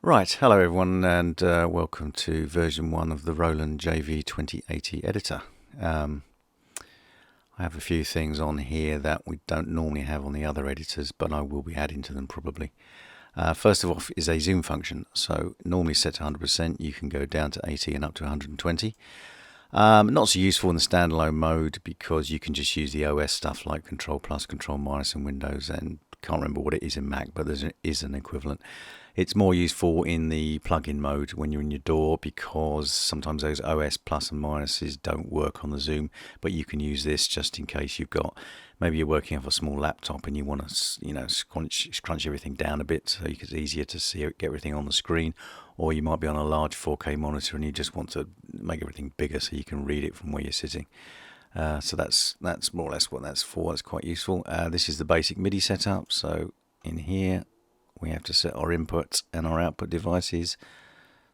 Right, hello everyone, and welcome to version 1 of the Roland JV-2080 editor. I have a few things on here that we don't normally have on the other editors, but I will be adding to them probably. First of all is a zoom function, so normally set to 100%, you can go down to 80 and up to 120. Not so useful in the standalone mode because you can just use the OS stuff like Control Plus, Control Minus in Windows, and can't remember what it is in Mac, but there is an equivalent. It's more useful in the plug-in mode when you're in your DAW because sometimes those OS plus and minuses don't work on the zoom, but you can use this just in case you've got, maybe you're working off a small laptop and you want to, crunch everything down a bit so it's easier to see get everything on the screen, or you might be on a large 4K monitor and you just want to make everything bigger so you can read it from where you're sitting. So that's more or less what that's for. It's quite useful. This is the basic MIDI setup. So in here we have to set our input and our output devices.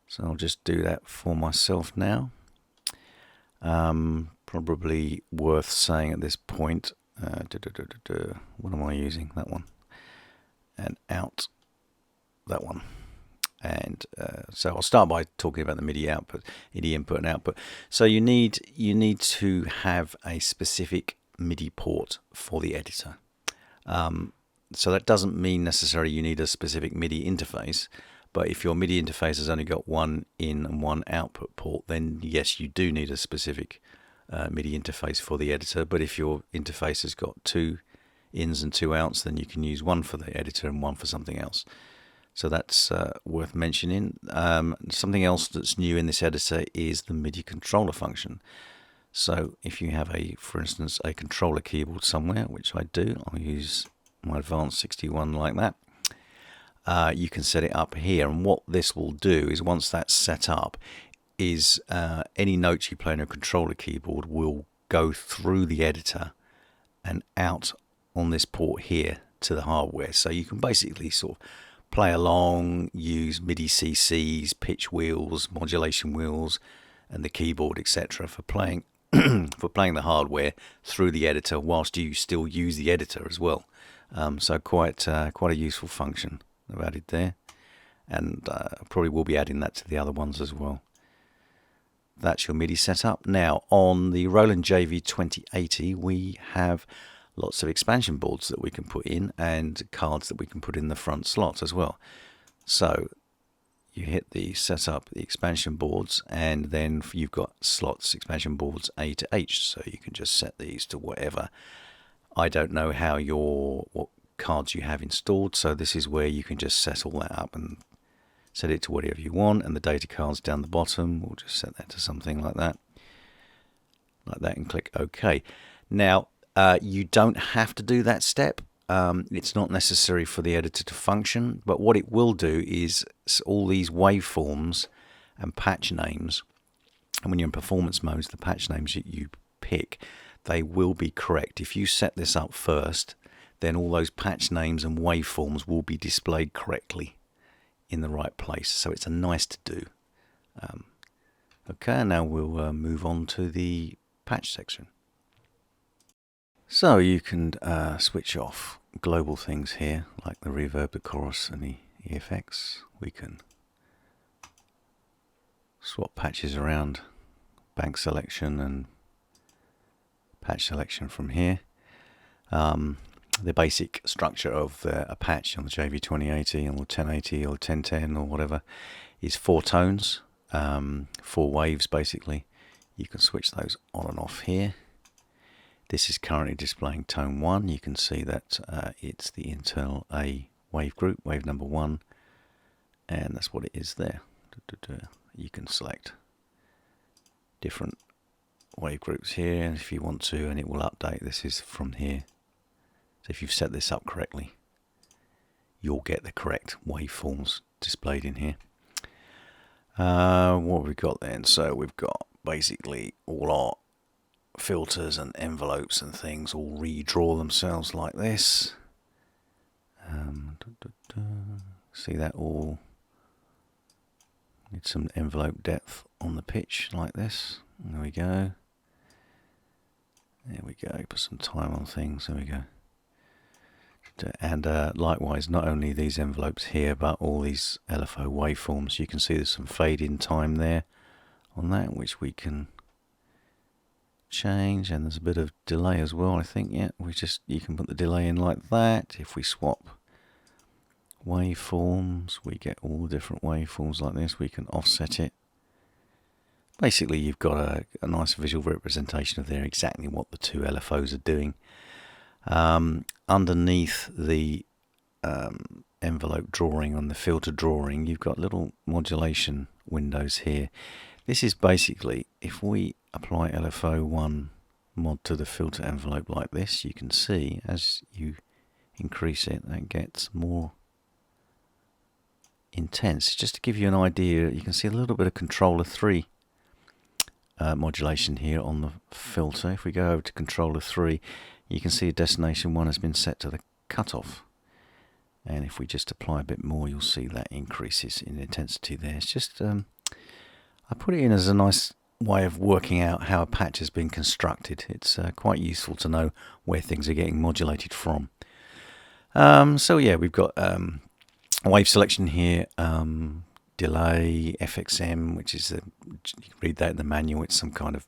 So I'll just do that for myself now. Probably worth saying at this point, what am I using? That one. And out, that one. And so I'll start by talking about the MIDI input and output. So you need to have a specific MIDI port for the editor. So that doesn't mean necessarily you need a specific MIDI interface, but if your MIDI interface has only got one in and one output port, then yes, you do need a specific MIDI interface for the editor. But if your interface has got 2 ins and 2 outs, then you can use one for the editor and one for something else. So that's worth mentioning. Something else that's new in this editor is the MIDI controller function. So if you have for instance, a controller keyboard somewhere, which I do, I'll use my Advanced 61 like that. You can set it up here, and what this will do is once that's set up, is any notes you play on a controller keyboard will go through the editor and out on this port here to the hardware. So you can basically sort of play along, use MIDI CCs, pitch wheels, modulation wheels, and the keyboard, etc. for playing the hardware through the editor, whilst you still use the editor as well. So quite a useful function I've added there, and probably will be adding that to the other ones as well. That's your MIDI setup. Now on the Roland JV-2080 we have lots of expansion boards that we can put in and cards that we can put in the front slots as well. So you hit the setup the expansion boards, and then you've got slots expansion boards A to H, so you can just set these to whatever. I don't know what cards you have installed, so this is where you can just set all that up and set it to whatever you want. And the data cards down the bottom, we'll just set that to something like that, and click OK. Now you don't have to do that step. It's not necessary for the editor to function, but what it will do is all these waveforms and patch names, and when you're in performance modes, the patch names that you pick, they will be correct. If you set this up first, then all those patch names and waveforms will be displayed correctly in the right place. So it's a nice to do. Okay, now we'll move on to the patch section. So you can switch off global things here, like the reverb, the chorus, and the effects. We can swap patches around, bank selection and patch selection from here. The basic structure of a patch on the JV-2080 or 1080 or 1010 or whatever is 4 tones, 4 waves basically. You can switch those on and off here. This is currently displaying tone 1. You can see that it's the internal A wave group, wave number 1, and that's what it is there. You can select different wave groups here if you want to, and it will update. This is from here. So if you've set this up correctly, you'll get the correct waveforms displayed in here. What have we got then? So we've got basically all our filters and envelopes and things all redraw themselves like this. See that all? Need some envelope depth on the pitch like this. There we go. There we go. Put some time on things. There we go. And likewise, not only these envelopes here, but all these LFO waveforms. You can see there's some fade in time there on that, which we can change, and there's a bit of delay as well, I think. Yeah, you can put the delay in like that. If we swap waveforms, we get all the different waveforms like this. We can offset it. Basically, you've got a nice visual representation of there exactly what the two LFOs are doing. Underneath the envelope drawing on the filter drawing, you've got little modulation windows here. This is basically, if we apply LFO1 mod to the filter envelope like this, you can see as you increase it, that gets more intense. Just to give you an idea, you can see a little bit of controller 3 modulation here on the filter. If we go over to controller 3, you can see destination 1 has been set to the cutoff, and if we just apply a bit more, you'll see that increases in intensity there. It's just I put it in as a nice way of working out how a patch has been constructed. It's quite useful to know where things are getting modulated from. So yeah, we've got wave selection here, delay, FXM, which is you can read that in the manual. It's some kind of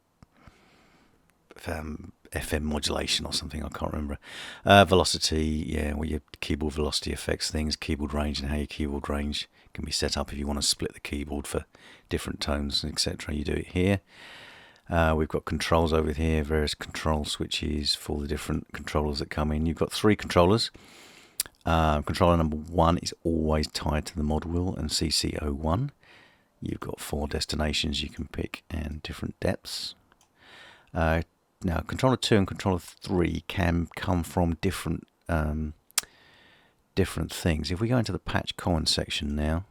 FM modulation or something, I can't remember. Velocity, yeah, well, your keyboard velocity affects things. Keyboard range, and how your keyboard range can be set up if you want to split the keyboard for different tones, etc. You do it here. We've got controls over here, various control switches for the different controllers that come in. You've got 3 controllers. Controller number 1 is always tied to the mod wheel and CC01. You've got 4 destinations you can pick and different depths. Now, controller 2 and controller 3 can come from different things. If we go into the patch common section now,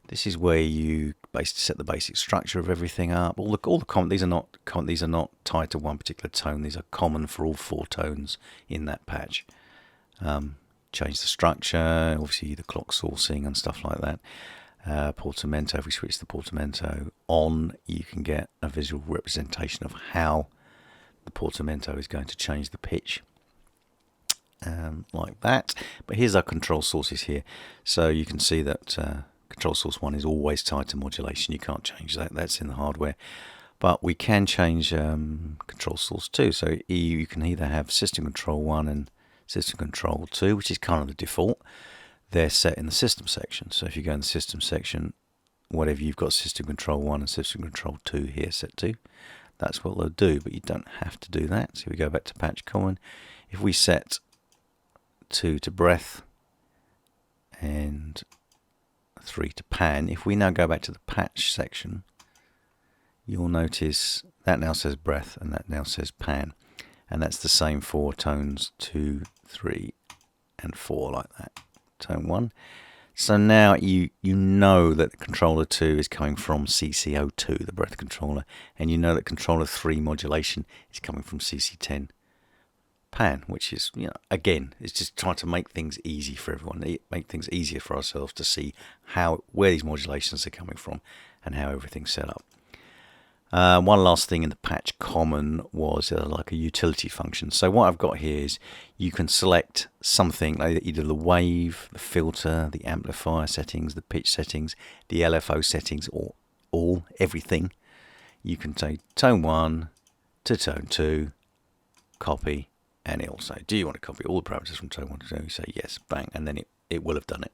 this is where you basically set the basic structure of everything up. All the common, these are not tied to one particular tone. These are common for all 4 tones in that patch. Change the structure, obviously the clock sourcing and stuff like that. Portamento, if we switch the portamento on, you can get a visual representation of how the portamento is going to change the pitch, like that. But here's our control sources here. So you can see that control source 1 is always tied to modulation. You can't change that. That's in the hardware. But we can change control source 2. So you can either have system control 1 and system control 2, which is kind of the default. They're set in the system section. So if you go in the system section, whatever you've got system control 1 and system control 2 here set to, that's what they'll do, but you don't have to do that. So we go back to patch common. If we set 2 to breath and 3 to pan, if we now go back to the patch section, you'll notice that now says breath and that now says pan. And that's the same for tones 2, 3 and 4, like that. Tone 1. So now you know that the controller 2 is coming from CC02, the breath controller, and you know that controller 3 modulation is coming from CC10 pan, which is, again, it's just trying to make things easy for everyone, make things easier for ourselves to see where these modulations are coming from and how everything's set up. One last thing in the patch common was like a utility function. So what I've got here is you can select something, like either the wave, the filter, the amplifier settings, the pitch settings, the LFO settings, or everything. You can take tone 1 to tone 2, copy, and it'll say, do you want to copy all the parameters from tone 1 to 2? You say yes, bang, and then it will have done it.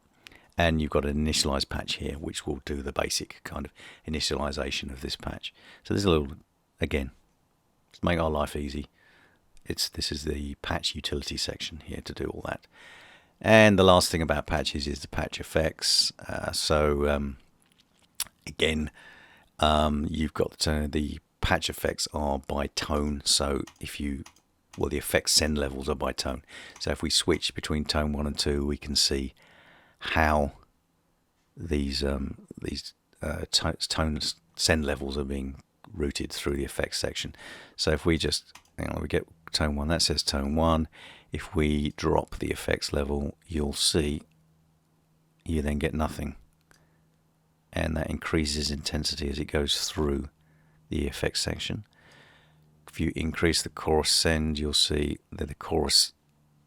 And you've got an initialize patch here, which will do the basic kind of initialization of this patch. So there's a little, again, to make our life easy, this is the patch utility section here to do all that. And the last thing about patches is the patch effects. Again, you've got the patch effects are by tone. So the effects send levels are by tone. So if we switch between tone 1 and 2, we can see how these tone send levels are being routed through the effects section. So if we just, we get tone 1, that says tone 1. If we drop the effects level, you'll see you then get nothing. And that increases intensity as it goes through the effects section. If you increase the chorus send, you'll see that the chorus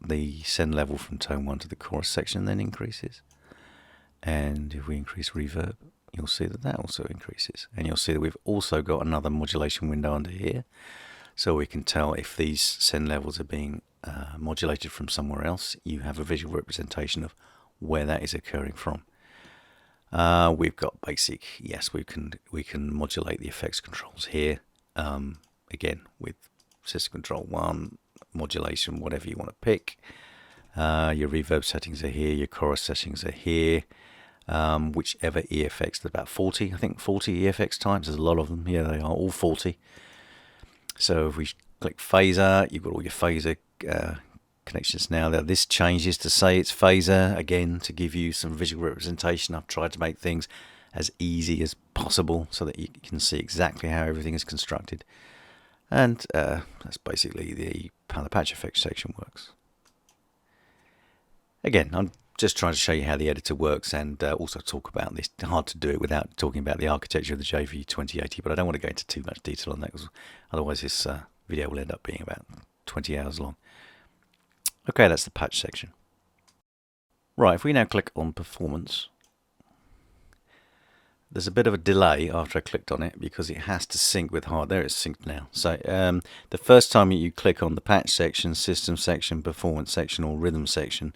the send level from tone 1 to the chorus section then increases. And if we increase reverb, you'll see that that also increases. And you'll see that we've also got another modulation window under here. So we can tell if these send levels are being modulated from somewhere else. You have a visual representation of where that is occurring from. We've got basic, yes, we can modulate the effects controls here. Again, with system control 1, modulation, whatever you want to pick. Your reverb settings are here, your chorus settings are here. Whichever EFX, there's about 40, I think 40 EFX types, there's a lot of them. Yeah, they are all 40. So if we click phaser, you've got all your phaser connections now. This changes to say it's phaser, again, to give you some visual representation. I've tried to make things as easy as possible so that you can see exactly how everything is constructed. And that's basically how the patch effects section works. Again, I'm just trying to show you how the editor works and also talk about this. It's hard to do it without talking about the architecture of the JV-2080, but I don't want to go into too much detail on that, because otherwise this video will end up being about 20 hours long. Okay, that's the patch section. Right, if we now click on performance, there's a bit of a delay after I clicked on it because it has to sync with hard. There, it's synced now. So the first time you click on the patch section, system section, performance section, or rhythm section,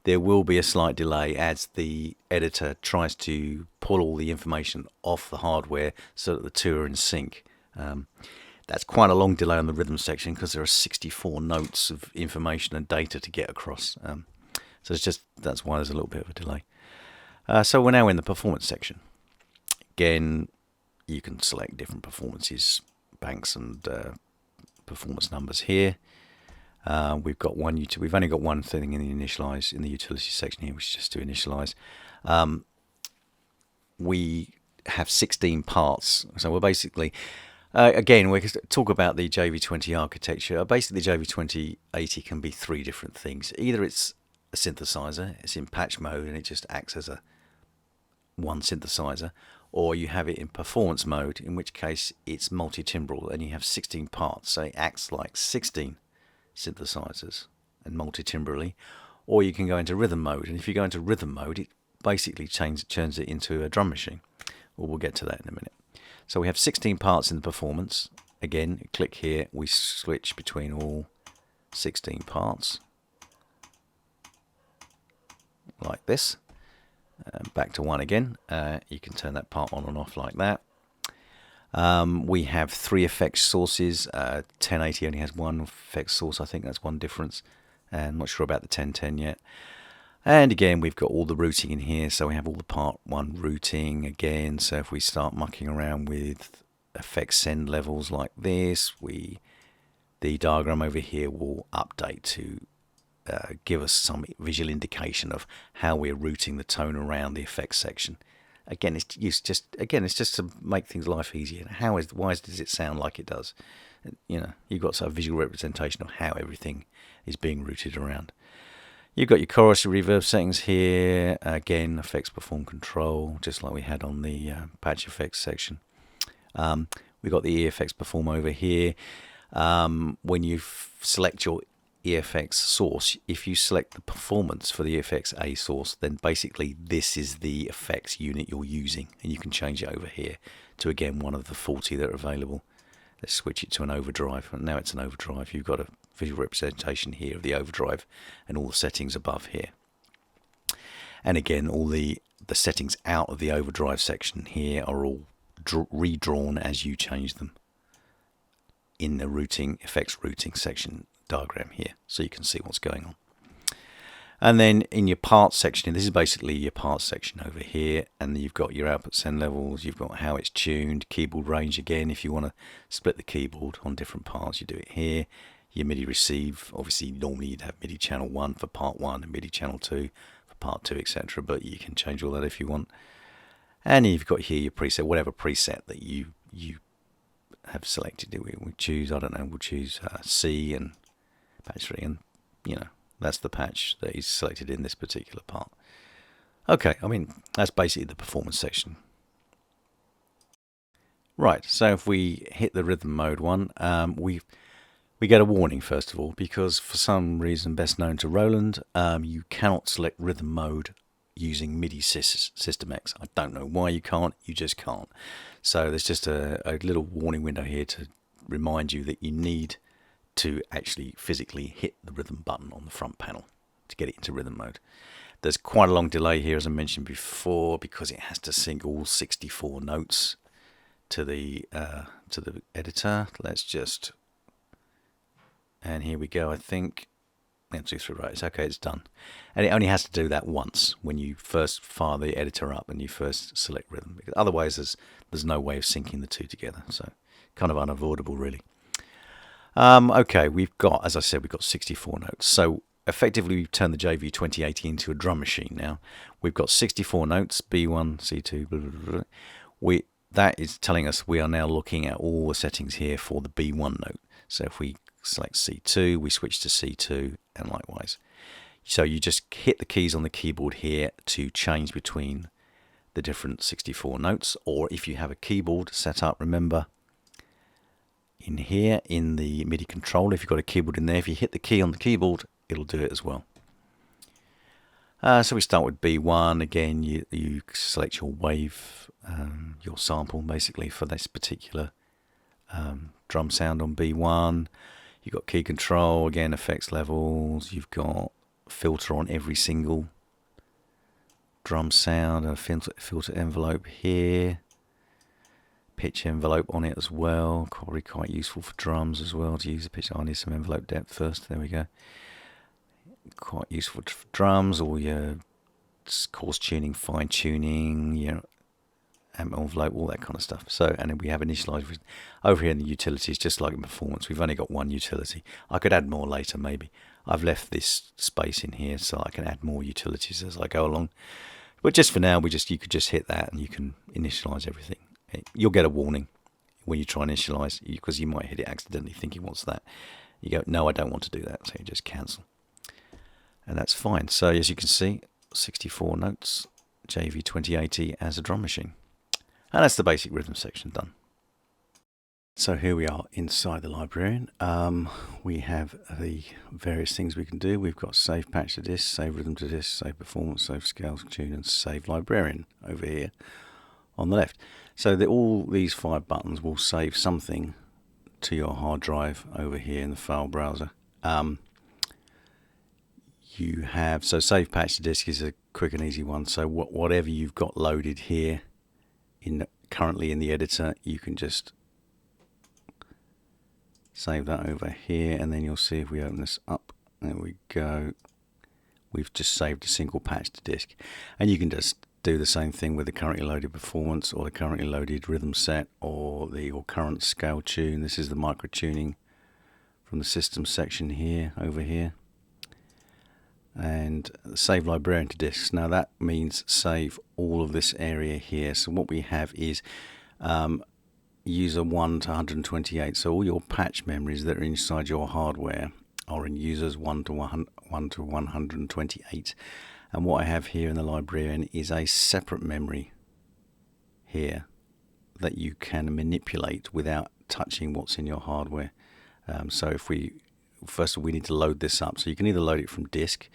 there will be a slight delay as the editor tries to pull all the information off the hardware so that the two are in sync. That's quite a long delay on the rhythm section because there are 64 notes of information and data to get across. So that's why there's a little bit of a delay. So we're now in the performance section. Again, you can select different performances, banks, and performance numbers here. We've got one. We've only got one thing in the utility section here, which is just to initialize. We have 16 parts, so we're basically again we can talk about the JV-20 architecture. Basically, the JV-2080 can be three different things. Either it's a synthesizer, it's in patch mode, and it just acts as one synthesizer, or you have it in performance mode, in which case it's multi-timbral and you have 16 parts, so it acts like 16 synthesizers and multi-timbrally. Or you can go into rhythm mode, and if you go into rhythm mode, it basically turns it into a drum machine. Well, we'll get to that in a minute. So we have 16 parts in the performance. Again, click here, we switch between all 16 parts like this. Back to one again. You can turn that part on and off like that. We have three effects sources. 1080 only has one effects source. I think that's one difference. I'm not sure about the 1010 yet. And again, we've got all the routing in here. So we have all the part 1 routing again. So if we start mucking around with effect send levels like this, the diagram over here will update to give us some visual indication of how we're routing the tone around the effects section. Again, it's just to make things life easier. Why does it sound like it does? You know, you've got some visual representation of how everything is being routed around. You've got your chorus, your reverb settings here. Again, effects perform control, just like we had on the patch effects section. We've got the EFX perform over here. When you select your EFX source, if you select the performance for the EFX A source, then basically this is the effects unit you're using, and you can change it over here to, again, one of the 40 that are available. Let's switch it to an overdrive, and now it's an overdrive. You've got a visual representation here of the overdrive and all the settings above here. And again, all the settings out of the overdrive section here are all redrawn as you change them in the effects routing section diagram here, so you can see what's going on. And then in your parts section, this is basically your parts section over here, and you've got your output send levels, you've got how it's tuned, keyboard range. Again, if you want to split the keyboard on different parts, you do it here. Your MIDI receive, obviously normally you'd have MIDI channel 1 for part 1 and MIDI channel 2 for part 2, etc., but you can change all that if you want. And you've got here your preset, whatever preset that you have selected. We choose, I don't know, we'll choose C and patch 3, and you know, that's the patch that is selected in this particular part. Okay, I mean, that's basically the performance section. Right, so if we hit the rhythm mode one, We get a warning first of all, because for some reason best known to Roland, you cannot select rhythm mode using MIDI System X. I don't know why you can't, you just can't. So there's just a little warning window here to remind you that you need to actually physically hit the rhythm button on the front panel to get it into rhythm mode. There's quite a long delay here, as I mentioned before, because it has to sync all 64 notes to the editor. Let's just, and here we go. I think 1, 2, 3, right. It's okay. It's done, and it only has to do that once when you first fire the editor up and you first select rhythm. Because otherwise, there's no way of syncing the two together. So kind of unavoidable, really. Okay, we've got, as I said, we've got 64 notes. So effectively, we've turned the JV-2080 into a drum machine now. We've got 64 notes, B1, C2, blah, blah, blah. That is telling us we are now looking at all the settings here for the B1 note. So if we select C2, we switch to C2, and likewise. So you just hit the keys on the keyboard here to change between the different 64 notes, or if you have a keyboard set up, remember, in here, in the MIDI controller, if you've got a keyboard in there, if you hit the key on the keyboard, it'll do it as well. So we start with B1. Again, you select your wave, your sample, basically, for this particular drum sound on B1. You've got key control, again, effects levels. You've got filter on every single drum sound, a filter envelope here. Pitch envelope on it as well, probably quite useful for drums as well to use a pitch. I need some envelope depth first. There we go. Quite useful for drums, or your coarse tuning, fine tuning, amp envelope, all that kind of stuff. So, and then we have initialize over here in the utilities, just like in performance. We've only got one utility. I could add more later, maybe. I've left this space in here so I can add more utilities as I go along. But just for now, you could just hit that and you can initialize everything. You'll get a warning when you try and initialize, because you might hit it accidentally thinking, what's that? You go, no, I don't want to do that. So you just cancel. And that's fine. So as you can see, 64 notes, JV-2080 as a drum machine. And that's the basic rhythm section done. So here we are inside the Librarian. We have the various things we can do. We've got save patch to disk, save rhythm to disk, save performance, save scales, tune, and save Librarian over here on the left. So all these 5 buttons will save something to your hard drive over here in the file browser. You have, so save patch to disk is a quick and easy one. So whatever you've got loaded here currently in the editor, you can just save that over here, and then you'll see if we open this up, there we go, we've just saved a single patch to disk. And you can just do the same thing with the currently loaded performance, or the currently loaded rhythm set, or your current scale tune. This is the micro tuning from the system section here, over here. And save Librarian to disks. Now that means save all of this area here. So what we have is user 1 to 128. So all your patch memories that are inside your hardware are in users 1 to 128. And what I have here in the Librarian is a separate memory here that you can manipulate without touching what's in your hardware. So if first of all, we need to load this up. So you can either load it from disk.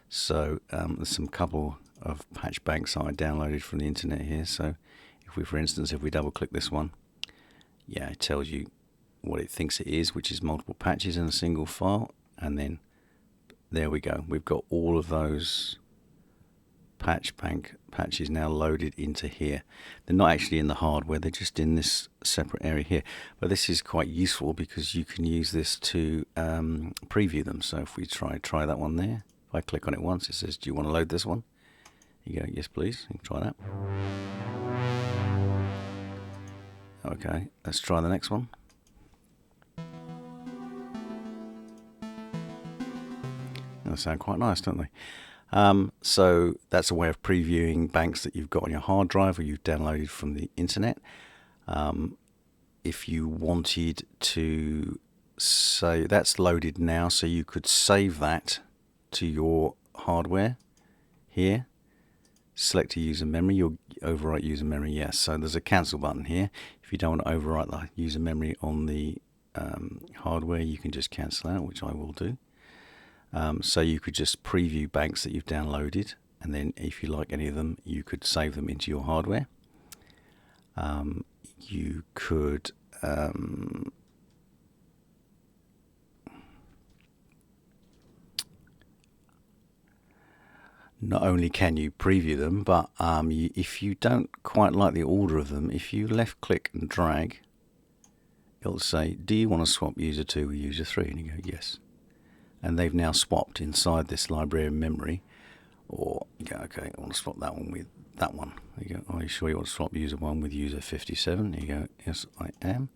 So there's some couple of patch banks that I downloaded from the internet here. So for instance, if we double click this one, yeah, it tells you what it thinks it is, which is multiple patches in a single file. And then there we go. We've got all of those patches now loaded into here. They're not actually in the hardware, they're just in this separate area here. But this is quite useful because you can use this to preview them. So if we try that one there, if I click on it once, it says, do you want to load this one? You go, yes please. You can try that. Okay, let's try the next one. They sound quite nice, don't they? So that's a way of previewing banks that you've got on your hard drive or you've downloaded from the internet. If you wanted to say that's loaded now, so you could save that to your hardware here. Select a user memory, you'll overwrite user memory, yes. So there's a cancel button here. If you don't want to overwrite the user memory on the hardware, you can just cancel out, which I will do. So you could just preview banks that you've downloaded, and then if you like any of them, you could save them into your hardware. You could not only can you preview them, but if you don't quite like the order of them, if you left click and drag, it'll say, do you want to swap user 2 with user 3? And you go, yes. And they've now swapped inside this librarian memory. Or you go, okay, I want to swap that one with that one. You go, are you sure you want to swap user 1 with user 57? You go, yes, I am.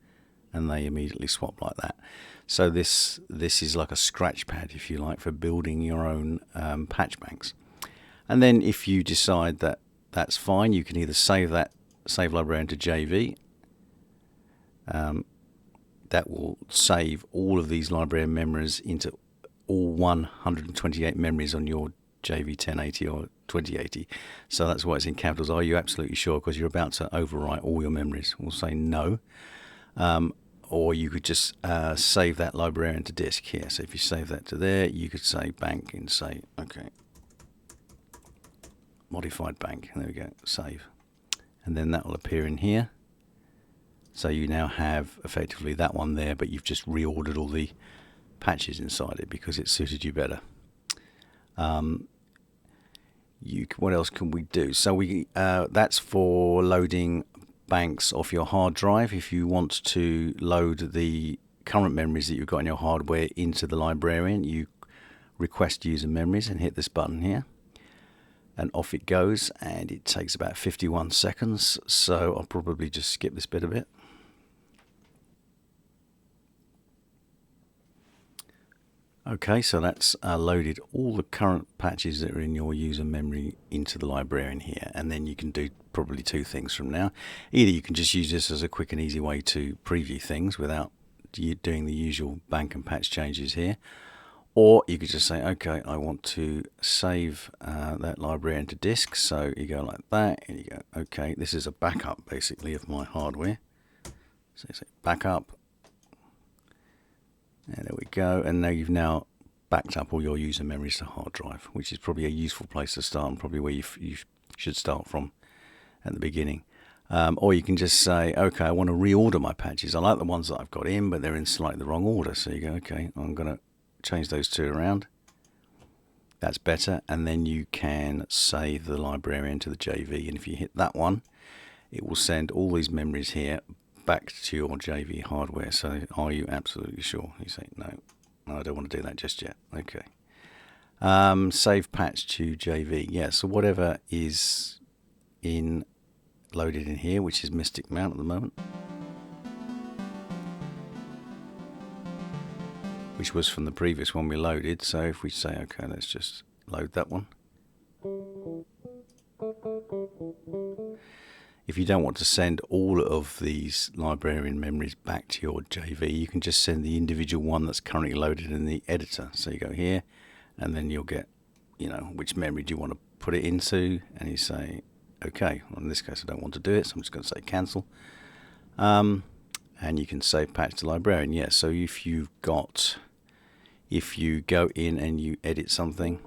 And they immediately swap like that. So this is like a scratch pad, if you like, for building your own patch banks. And then if you decide that that's fine, you can either save librarian to JV. That will save all of these librarian memories into all 128 memories on your JV-1080 or 2080. So that's why it's in capitals. Are you absolutely sure? Because you're about to overwrite all your memories. We'll say no. Or you could just save that librarian to disk here. So if you save that to there, you could say bank and say, okay, modified bank. And there we go, save. And then that will appear in here. So you now have effectively that one there, but you've just reordered all the patches inside it because it suited you better. What else can we do? So that's for loading banks off your hard drive. If you want to load the current memories that you've got in your hardware into the librarian, you request user memories and hit this button here. And off it goes, and it takes about 51 seconds. So I'll probably just skip this bit a bit. Okay, so that's loaded all the current patches that are in your user memory into the librarian here, and then you can do probably two things from now. Either you can just use this as a quick and easy way to preview things without doing the usual bank and patch changes here, or you could just say, okay, I want to save that librarian to disk. So you go like that, and you go, okay, this is a backup basically of my hardware. So you say backup. And there we go, and now you've backed up all your user memories to hard drive, which is probably a useful place to start, and probably where you should start from at the beginning. Or you can just say, okay, I want to reorder my patches. I like the ones that I've got in, but they're in slightly the wrong order. So you go, okay, I'm going to change those two around. That's better, and then you can save the librarian to the JV, and if you hit that one, it will send all these memories here back to your JV hardware. So are you absolutely sure? You say no, I don't want to do that just yet. Okay. Save patch to JV. Yeah, so whatever is loaded in here, which is Mystic Mount at the moment, which was from the previous one we loaded. So if we say okay, let's just load that one. If you don't want to send all of these librarian memories back to your JV, you can just send the individual one that's currently loaded in the editor. So you go here, and then you'll get, which memory do you want to put it into, and you say, okay. Well, in this case, I don't want to do it, so I'm just going to say cancel. And you can save patch to librarian. Yeah. So if you go in and you edit something.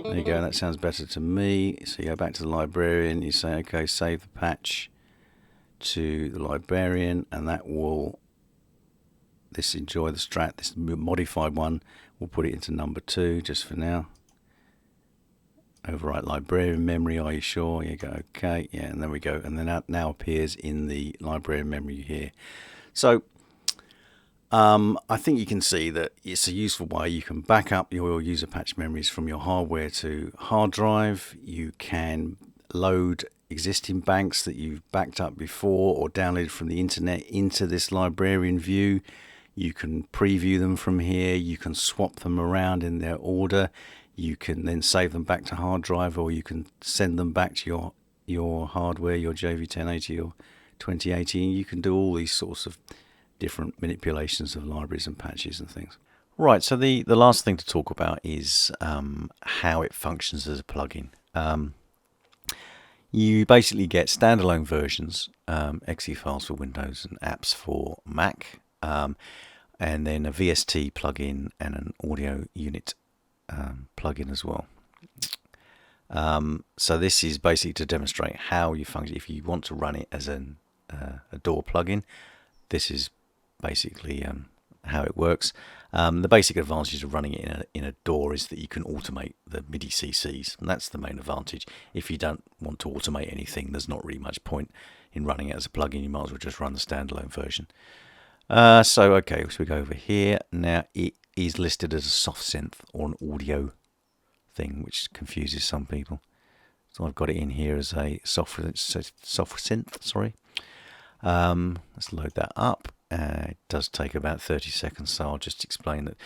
There you go, that sounds better to me. So you go back to the librarian, you say, okay, save the patch to the librarian, and that will, this modified one, we'll put it into number 2 just for now. Overwrite librarian memory, are you sure? You go, okay, yeah, and there we go. And then that now appears in the librarian memory here. So I think you can see that it's a useful way. You can back up your user patch memories from your hardware to hard drive. You can load existing banks that you've backed up before or downloaded from the internet into this librarian view. You can preview them from here. You can swap them around in their order. You can then save them back to hard drive, or you can send them back to your hardware, your JV-1080 or 2080. You can do all these sorts of different manipulations of libraries and patches and things. Right, so the last thing to talk about is how it functions as a plugin. You basically get standalone versions, exe files for Windows and apps for Mac, and then a VST plugin and an audio unit plugin as well. So this is basically to demonstrate how you function. If you want to run it as a DAW plugin, this is basically how it works. The basic advantage of running it in a DAW is that you can automate the MIDI CCs, and that's the main advantage. If you don't want to automate anything, there's not really much point in running it as a plugin. You might as well just run the standalone version. So we go over here. Now it is listed as a soft synth or an audio thing, which confuses some people. So I've got it in here as a soft synth. Sorry. Let's load that up. It does take about 30 seconds, so I'll just explain that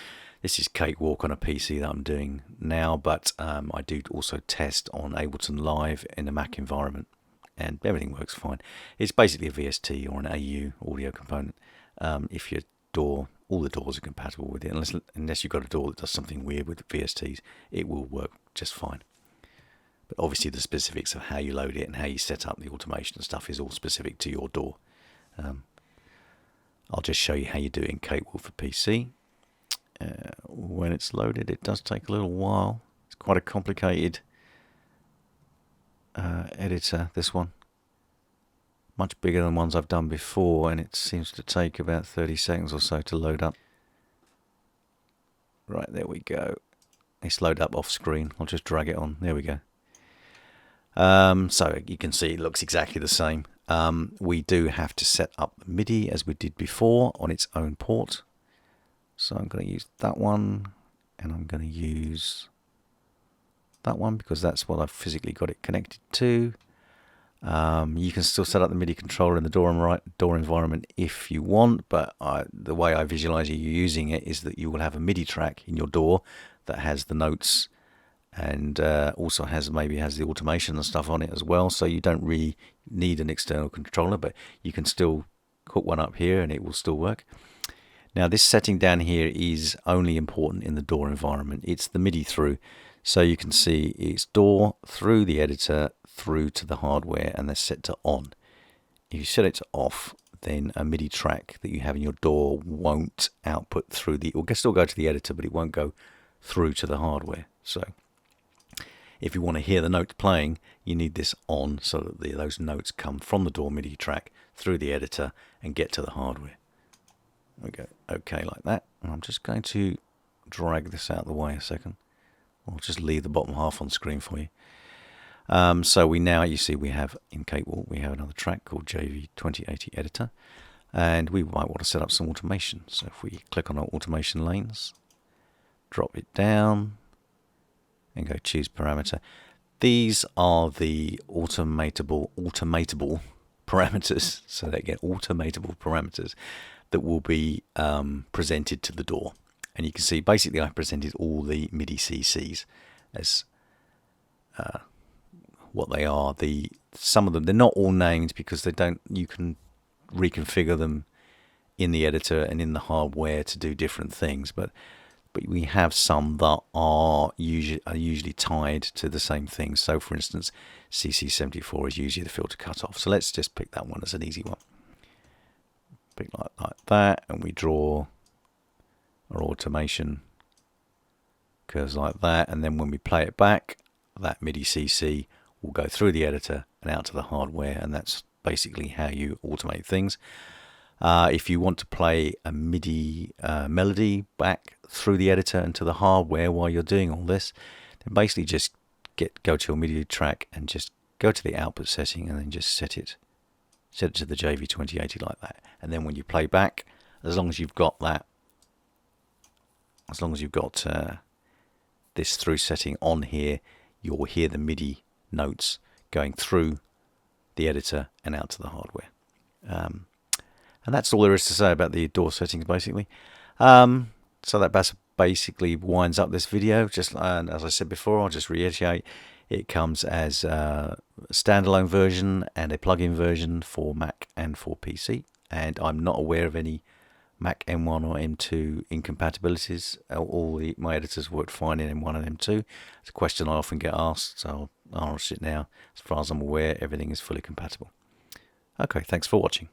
this is cakewalk on a PC that I'm doing now, but I do also test on Ableton Live in a Mac environment, and everything works fine. It's basically a VST or an AU audio component. If your DAW, all the DAWs are compatible with it, unless you've got a DAW that does something weird with VSTs, it will work just fine. But obviously the specifics of how you load it and how you set up the automation and stuff is all specific to your DAW. I'll just show you how you do it in Cakewalk for PC. When it's loaded, it does take a little while. It's quite a complicated editor, this one. Much bigger than ones I've done before, and it seems to take about 30 seconds or so to load up. Right, there we go. It's loaded up off screen. I'll just drag it on. There we go. So you can see it looks exactly the same. We do have to set up MIDI as we did before on its own port. So I'm going to use that one, and I'm going to use that one because that's what I've physically got it connected to. You can still set up the MIDI controller in the DAW environment if you want, but the way I visualize you using it is that you will have a MIDI track in your DAW that has the notes and also maybe has the automation and stuff on it as well, so you don't really need an external controller, but you can still hook one up here and it will still work. Now this setting down here is only important in the DAW environment. It's the MIDI through, so you can see it's DAW through the editor through to the hardware, and they're set to on. If you set it to off, then a MIDI track that you have in your DAW won't output through it will still go to the editor, but it won't go through to the hardware. So if you want to hear the notes playing, you need this on so that those notes come from the DAW MIDI track through the editor and get to the hardware. Okay, like that. And I'm just going to drag this out of the way a second. I'll just leave the bottom half on screen for you. So you see we have in Cakewalk, we have another track called JV-2080 editor, and we might want to set up some automation. So if we click on our automation lanes, drop it down, and go choose parameter. These are the automatable parameters. So they get automatable parameters that will be presented to the DAW. And you can see basically I presented all the MIDI CCs as what they are. Some of them, they're not all named because you can reconfigure them in the editor and in the hardware to do different things, but we have some that are usually tied to the same thing. So for instance, CC74 is usually the filter cutoff. So let's just pick that one as an easy one. Pick like that, and we draw our automation curves like that, and then when we play it back, that MIDI CC will go through the editor and out to the hardware, and that's basically how you automate things. If you want to play a MIDI melody back through the editor and to the hardware while you're doing all this, then basically just go to your MIDI track and just go to the output setting and then just set it to the JV-2080 like that. And then when you play back, as long as you've got this through setting on here, you'll hear the MIDI notes going through the editor and out to the hardware. And that's all there is to say about the DAW settings, basically. So that basically winds up this video. And as I said before, I'll just reiterate, it comes as a standalone version and a plug-in version for Mac and for PC. And I'm not aware of any Mac M1 or M2 incompatibilities. My editors work fine in M1 and M2. It's a question I often get asked, so I'll now, as far as I'm aware, everything is fully compatible. Okay, thanks for watching.